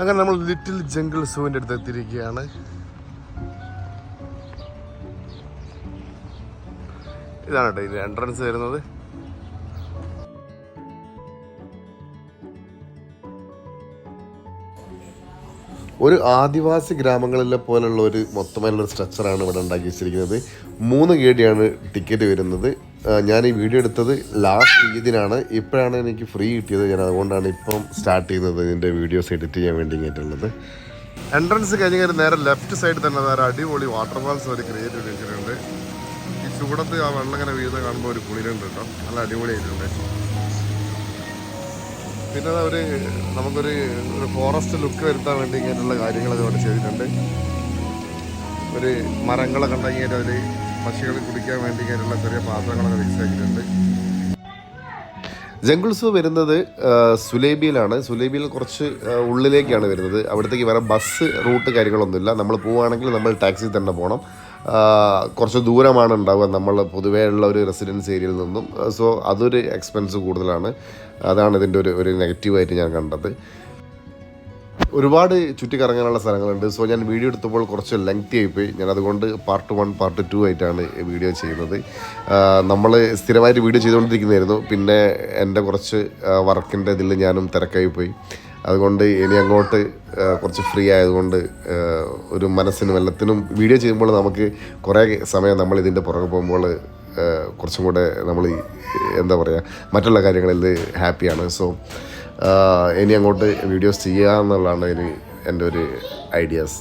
അങ്ങനെ നമ്മൾ little jungle സൂവിൻ്റെ അടുത്ത് എത്തിയിരിക്കുകയാണ്. ഇതാണ് കേട്ടോ ഇതിൻ്റെ എൻട്രൻസ് വരുന്നത്. ഒരു ആദിവാസി ഗ്രാമങ്ങളിലെ പോലുള്ള ഒരു മൊത്തമായിട്ടുള്ളൊരു സ്ട്രക്ചറാണ് ഇവിടെ ഉണ്ടാക്കി വെച്ചിരിക്കുന്നത്. 3 കേടിയാണ് ടിക്കറ്റ് വരുന്നത്. ഞാൻ ഈ വീഡിയോ എടുത്തത് ലാസ്റ്റ് ഈദിനാണ്. ഇപ്പോഴാണ് എനിക്ക് ഫ്രീ കിട്ടിയത്. ഞാൻ അതുകൊണ്ടാണ് ഇപ്പം സ്റ്റാർട്ട് ചെയ്യുന്നത് ഇതിൻ്റെ വീഡിയോസ് എഡിറ്റ് ചെയ്യാൻ വേണ്ടി കേട്ടുള്ളത്. എൻട്രൻസ് കഴിഞ്ഞ നേരെ ലെഫ്റ്റ് സൈഡിൽ തന്നെ ഒരു അടിപൊളി വാട്ടർഫാൾസ് ഒരു ക്രിയേറ്റ് ചെയ്തിട്ടുണ്ട്. ഈ ചൂടത്ത് ആ വെള്ളം ഇങ്ങനെ വീഴുന്ന കാണുമ്പോൾ ഒരു കുളിരുണ്ട് കേട്ടോ, നല്ല അടിപൊളിയായിട്ടുണ്ട്. പിന്നെ നമുക്കൊരു ഫോറസ്റ്റ് ലുക്ക് വരുത്താൻ വേണ്ടി ഇങ്ങനെയുള്ള കാര്യങ്ങളൊക്കെ അവിടെ ചെയ്തിട്ടുണ്ട്. ഒരു മരങ്ങളൊക്കെ ഉണ്ടെങ്കിൽ അതിൽ പക്ഷികൾ കുടിക്കാൻ വേണ്ടി ഇങ്ങനെയുള്ള ചെറിയ പാത്രങ്ങളൊക്കെ ഫിക്സ് ആക്കിയിട്ടുണ്ട്. ജംഗിൾ സൂ വരുന്നത് സുലേബിയിലാണ്. സുലേബിയിൽ കുറച്ച് ഉള്ളിലേക്കാണ് വരുന്നത്. അവിടത്തേക്ക് വേറെ ബസ് റൂട്ട് കാര്യങ്ങളൊന്നുമില്ല. നമ്മൾ പോവുകയാണെങ്കിൽ നമ്മൾ ടാക്സി തന്നെ പോകണം. കുറച്ച് ദൂരമാണ് ഉണ്ടാവുക നമ്മൾ പൊതുവേ ഉള്ള ഒരു റെസിഡൻസ് ഏരിയയിൽ നിന്നും. സോ അതൊരു എക്സ്പെൻസ് കൂടുതലാണ്. അതാണ് ഇതിൻ്റെ ഒരു നെഗറ്റീവായിട്ട് ഞാൻ കണ്ടത്. ഒരുപാട് ചുറ്റിക്കറങ്ങാനുള്ള സ്ഥലങ്ങളുണ്ട്. സോ ഞാൻ വീഡിയോ എടുത്തപ്പോൾ കുറച്ച് ലെങ്തി ആയിപ്പോയി. ഞാൻ അതുകൊണ്ട് പാർട്ട് 1 പാർട്ട് 2 ആയിട്ടാണ് വീഡിയോ ചെയ്യുന്നത്. നമ്മൾ സ്ഥിരമായിട്ട് വീഡിയോ ചെയ്തുകൊണ്ടിരിക്കുന്നതായിരുന്നു. പിന്നെ എൻ്റെ കുറച്ച് വർക്കിൻ്റെ ഇതിൽ ഞാനും തിരക്കായി പോയി. അതുകൊണ്ട് ഇനി അങ്ങോട്ട് കുറച്ച് ഫ്രീ ആയതുകൊണ്ട് ഒരു മനസ്സിനും എല്ലാത്തിനും വീഡിയോ ചെയ്യുമ്പോൾ നമുക്ക് കുറേ സമയം നമ്മൾ ഇതിൻ്റെ പുറകെ പോകുമ്പോൾ കുറച്ചും കൂടെ നമ്മൾ എന്താ പറയുക മറ്റുള്ള കാര്യങ്ങളിൽ ഹാപ്പിയാണ്. സോ ഇനി അങ്ങോട്ട് വീഡിയോസ് ചെയ്യുക എന്നുള്ളതാണ് ഇനി എൻ്റെ ഒരു ഐഡിയാസ്.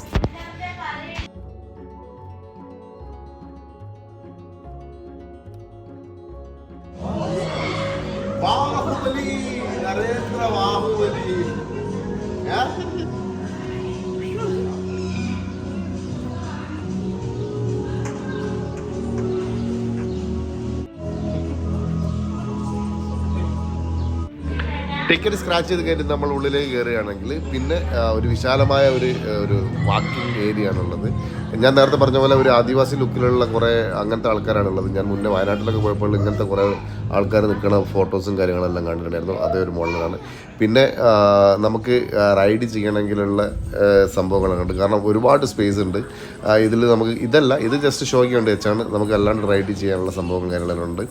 ടിക്കറ്റ് സ്ക്രാച്ച് ചെയ്ത് കയറ്റി നമ്മൾ ഉള്ളിലേക്ക് കയറുകയാണെങ്കിൽ പിന്നെ ഒരു വിശാലമായ ഒരു വാക്കിംഗ് ഏരിയ ആണുള്ളത്. ഞാൻ നേരത്തെ പറഞ്ഞ പോലെ ഒരു ആദിവാസി ലുക്കിലുള്ള കുറേ അങ്ങനത്തെ ആൾക്കാരാണുള്ളത്. ഞാൻ മുന്നേ വയനാട്ടിലൊക്കെ പോയപ്പോൾ ഇങ്ങനത്തെ കുറേ ആൾക്കാർ നിൽക്കുന്ന ഫോട്ടോസും കാര്യങ്ങളെല്ലാം കണ്ടിട്ടുണ്ടായിരുന്നു. അതേ ഒരു മോഡലാണ്. പിന്നെ നമുക്ക് റൈഡ് ചെയ്യണമെങ്കിലുള്ള സംഭവങ്ങളൊക്കെ ഉണ്ട്. കാരണം ഒരുപാട് സ്പേസ് ഉണ്ട് ഇതിൽ. നമുക്ക് ഇത് ജസ്റ്റ് ഷോയ്ക്ക് വേണ്ടി വെച്ചാണ്. നമുക്ക് അല്ലാണ്ട് റൈഡ് ചെയ്യാനുള്ള സംഭവം കാര്യങ്ങളെല്ലാം ഉണ്ട്.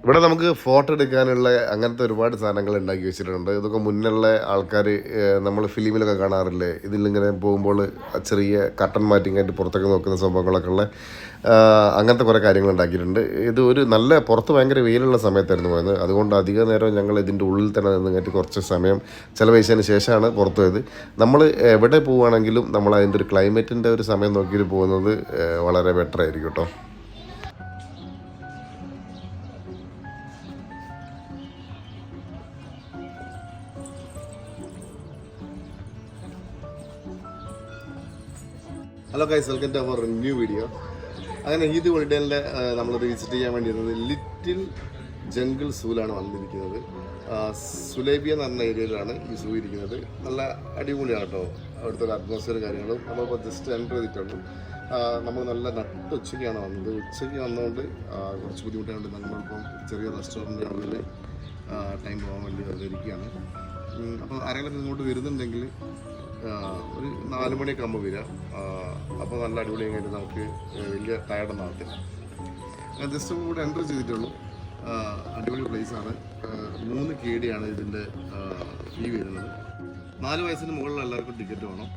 ഇവിടെ നമുക്ക് ഫോട്ടോ എടുക്കാനുള്ള അങ്ങനത്തെ ഒരുപാട് സാധനങ്ങൾ ഉണ്ടാക്കി വെച്ചിട്ടുണ്ട്. ഇതൊക്കെ മുന്നുള്ള ആൾക്കാർ നമ്മൾ ഫിലിമിലൊക്കെ കാണാറില്ലേ, ഇതിലിങ്ങനെ പോകുമ്പോൾ ചെറിയ കട്ടൻ മാറ്റിങ്ങായിട്ട് പുറത്തൊക്കെ നോക്കുന്ന സംഭവങ്ങളൊക്കെ ഉള്ള അങ്ങനത്തെ കുറേ കാര്യങ്ങൾ ഉണ്ടാക്കിയിട്ടുണ്ട്. ഇത് ഒരു നല്ല പുറത്ത് ഭയങ്കര വെയിലുള്ള സമയത്തായിരുന്നു പോയത്. അതുകൊണ്ട് അധിക നേരം ഞങ്ങൾ ഇതിൻ്റെ ഉള്ളിൽ തന്നെ നിന്നിട്ട് കുറച്ച് സമയം ചിലവഴിച്ചതിന് ശേഷമാണ് പുറത്ത് പോയത്. നമ്മൾ എവിടെ പോവുകയാണെങ്കിലും നമ്മൾ അതിൻ്റെ ഒരു ക്ലൈമറ്റിൻ്റെ ഒരു സമയം നോക്കിയിട്ട് പോകുന്നത് വളരെ ബെറ്റർ ആയിരിക്കും കേട്ടോ. Hello guys, welcome to our new video. അങ്ങനെ ഈദ് ഹോളിഡേയിലെ നമ്മളത് വിസിറ്റ് ചെയ്യാൻ വേണ്ടിയിരുന്നത് ലിറ്റിൽ ജംഗിൾ സൂവിലാണ് വന്നിരിക്കുന്നത്. സുലേബിയ എന്ന് പറഞ്ഞ ഏരിയയിലാണ് ഈ സൂ ഇരിക്കുന്നത്. നല്ല അടിപൊളിയാണ് കേട്ടോ അവിടുത്തെ ഒരു അറ്റ്മോസ്ഫിയർ കാര്യങ്ങളും. നമ്മളിപ്പോൾ ജസ്റ്റ് എൻ്റർ ചെയ്തിട്ടുള്ളൂ. നമ്മൾ നല്ല നട്ട് ഉച്ചയ്ക്കാണ് വന്നത്. ഉച്ചയ്ക്ക് വന്നതുകൊണ്ട് കുറച്ച് ബുദ്ധിമുട്ടായതുകൊണ്ട് നമ്മളിപ്പം ചെറിയ റെസ്റ്റോറൻറ്റിൻ്റെ ഉള്ളിൽ ടൈം പോകാൻ വേണ്ടി വന്നിരിക്കുകയാണ്. അപ്പോൾ ആരെങ്കിലും ഇങ്ങോട്ട് വരുന്നുണ്ടെങ്കിൽ ഒരു 4 മണിയൊക്കെ ആകുമ്പോൾ വരിക. അപ്പോൾ നല്ല അടിപൊളിയായി കഴിഞ്ഞിട്ട് നമുക്ക് വലിയ ടയർഡൊന്നും ആകത്തില്ല. ജസ്റ്റ് കൂടെ എൻ്റർ ചെയ്തിട്ടുള്ളൂ. അടിപൊളി പ്ലേസാണ്. 3 കേടിയാണ് ഇതിൻ്റെ ഫീ വരുന്നത്. 4 വയസ്സിന് മുകളിൽ എല്ലാവർക്കും ടിക്കറ്റ് വേണം.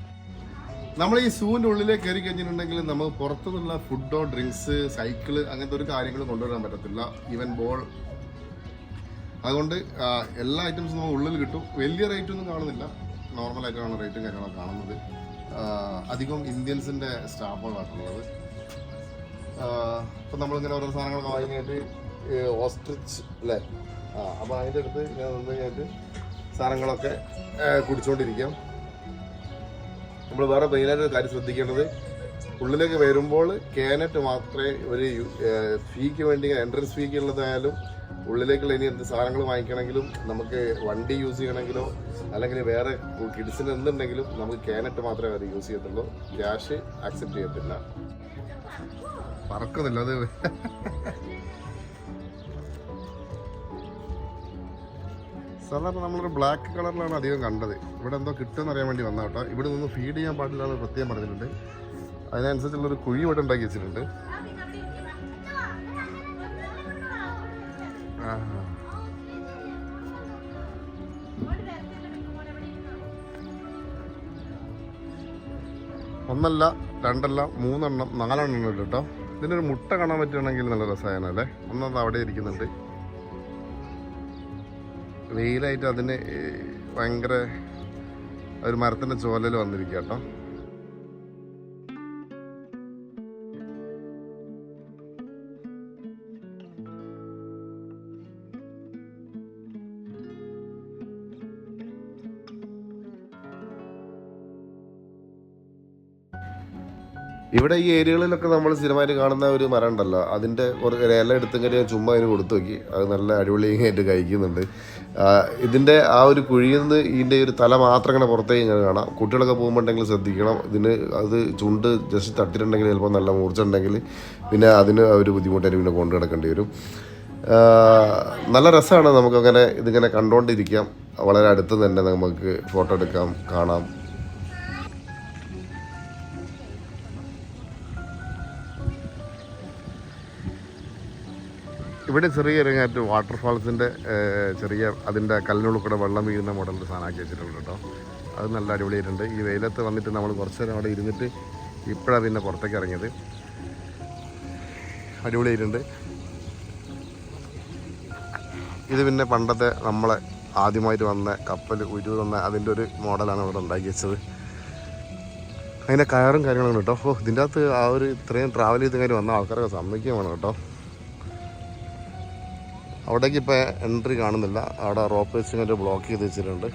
നമ്മൾ ഈ സൂവിൻ്റെ ഉള്ളിലേക്ക് കയറി കഴിഞ്ഞിട്ടുണ്ടെങ്കിൽ നമുക്ക് പുറത്തുനിന്നുള്ള ഫുഡോ ഡ്രിങ്ക്സ് സൈക്കിള് അങ്ങനത്തെ ഒരു കാര്യങ്ങളും കൊണ്ടുവരാൻ പറ്റത്തില്ല. Even ball. അതുകൊണ്ട് എല്ലാ ഐറ്റംസും നമുക്ക് ഉള്ളിൽ കിട്ടും. വലിയ റേറ്റൊന്നും കാണുന്നില്ല. നോർമലായിട്ടാണ് റേറ്റും കാര്യങ്ങളൊക്കെ കാണുന്നത്. അധികം ഇന്ത്യൻസിൻ്റെ സ്റ്റാഫുകളായിട്ടുള്ളത്. ഇപ്പം നമ്മളിങ്ങനെ ഓരോ സാധനങ്ങളൊക്കെ വാങ്ങിയിട്ട് ഓസ്ട്രിച്ച് അല്ലേ, അപ്പോൾ അതിൻ്റെ അടുത്ത് ഞാൻ നിന്ന് കഴിഞ്ഞിട്ട് സാധനങ്ങളൊക്കെ കുടിച്ചുകൊണ്ടിരിക്കാം. നമ്മൾ വേറെ മെയിനായിട്ടൊരു കാര്യം ശ്രദ്ധിക്കേണ്ടത്, ഉള്ളിലേക്ക് വരുമ്പോൾ കാനറ്റ് മാത്രമേ ഒരു ഫീക്ക് വേണ്ടി എൻട്രൻസ് ഫീക്ക് ഉള്ളതായാലും ഉള്ളിലേക്കുള്ള ഇനി എന്ത് സാധനങ്ങൾ വാങ്ങിക്കണമെങ്കിലും നമുക്ക് വണ്ടി യൂസ് ചെയ്യണമെങ്കിലോ അല്ലെങ്കിൽ വേറെ കിഡ്സിന് എന്തുണ്ടെങ്കിലും നമുക്ക് കാനറ്റ് മാത്രമേ അവർ യൂസ് ചെയ്യത്തുള്ളൂ. ക്യാഷ് ആക്സെപ്റ്റ് ചെയ്യത്തില്ല. പറക്കുന്നില്ല അത്. സാധാരണ നമ്മളൊരു ബ്ലാക്ക് കളറിലാണ് അധികം കണ്ടത്. ഇവിടെ എന്തോ കിട്ടുമെന്ന് അറിയാൻ വേണ്ടി വന്ന കേട്ടോ. ഇവിടെ നിന്ന് ഫീഡ് ചെയ്യാൻ പാടില്ല എന്ന് പ്രത്യേകം പറഞ്ഞിട്ടുണ്ട്. അതിനനുസരിച്ചുള്ളൊരു കുഴി ഇവിടെ ഉണ്ടാക്കി വെച്ചിട്ടുണ്ട്. ഒന്നല്ല, രണ്ടല്ല, 3 എണ്ണം 4 എണ്ണം ഉണ്ട് കേട്ടോ. ഇതിനൊരു മുട്ട കാണാൻ പറ്റുകയാണെങ്കിൽ നല്ല രസമായല്ലേ. ഒന്നത് അവിടെ ഇരിക്കുന്നുണ്ട്. വെയിലായിട്ട് അതിന് ഭയങ്കര ഒരു മരത്തിൻ്റെ ചോലയിൽ വന്നിരിക്കുക കേട്ടോ. ഇവിടെ ഈ ഏരിയകളിലൊക്കെ നമ്മൾ സ്ഥിരമായിട്ട് കാണുന്ന ഒരു മരം ഉണ്ടല്ലോ, അതിൻ്റെ ഒരു ഇല എടുത്തെങ്കിൽ ഞാൻ ചുമ്മാ അതിന് കൊടുത്തു നോക്കി. അത് നല്ല അടിപൊളിയായിട്ട് കഴിക്കുന്നുണ്ട്. ഇതിൻ്റെ ആ ഒരു കുഴിയിൽ നിന്ന് ഇതിൻ്റെ ഒരു തല മാത്രം ഇങ്ങനെ പുറത്തേക്ക് ഇങ്ങനെ കാണാം. കുട്ടികളൊക്കെ പോകുമ്പോണ്ടെങ്കിൽ ശ്രദ്ധിക്കണം. ഇതിന് അത് ചുണ്ട് ജസ്റ്റ് തട്ടിട്ടുണ്ടെങ്കിൽ ചിലപ്പോൾ നല്ല മൂർച്ച ഉണ്ടെങ്കിൽ പിന്നെ അതിന് ഒരു ബുദ്ധിമുട്ടായിട്ട് പിന്നെ കൊണ്ടു കിടക്കേണ്ടി വരും. നല്ല രസമാണ് നമുക്കങ്ങനെ ഇതിങ്ങനെ കണ്ടുകൊണ്ടിരിക്കാം. വളരെ അടുത്ത് തന്നെ നമുക്ക് ഫോട്ടോ എടുക്കാം, കാണാം. ഇവിടെ ചെറിയൊരു വാട്ടർഫാൾസിൻ്റെ ചെറിയ അതിൻ്റെ കല്ലിനുള്ളിൽ കൂടെ വെള്ളം വീഴുന്ന മോഡലിൻ്റെ സാധനമാക്കി വെച്ചിട്ടുണ്ട് കേട്ടോ. അത് നല്ല അടിപൊളിയായിട്ടുണ്ട്. ഈ വെയിലത്ത് വന്നിട്ട് നമ്മൾ കുറച്ച് നേരം അവിടെ ഇരുന്നിട്ട് ഇപ്പോഴാണ് പിന്നെ പുറത്തേക്ക് ഇറങ്ങിയത്. അടിപൊളിയായിട്ടുണ്ട്. ഇത് പിന്നെ പണ്ടത്തെ നമ്മളെ ആദ്യമായിട്ട് വന്ന കപ്പൽ ഉരു വന്ന അതിൻ്റെ ഒരു മോഡലാണ് ഇവിടെ ഉണ്ടാക്കി വെച്ചത്. അതിൻ്റെ കയറും കാര്യങ്ങളും കേട്ടോ. ഇതിൻ്റെ അകത്ത് ആ ഒരു ഇത്രയും ട്രാവൽ ചെയ്ത് കാര്യം വന്ന ആൾക്കാരൊക്കെ സമ്മതിക്കുകയും വേണം കേട്ടോ. അവിടേക്ക് ഇപ്പോൾ എൻട്രി കാണുന്നില്ല. അവിടെ റോപ്പ് വെച്ച് ബ്ലോക്ക് ചെയ്ത് വെച്ചിട്ടുണ്ട്.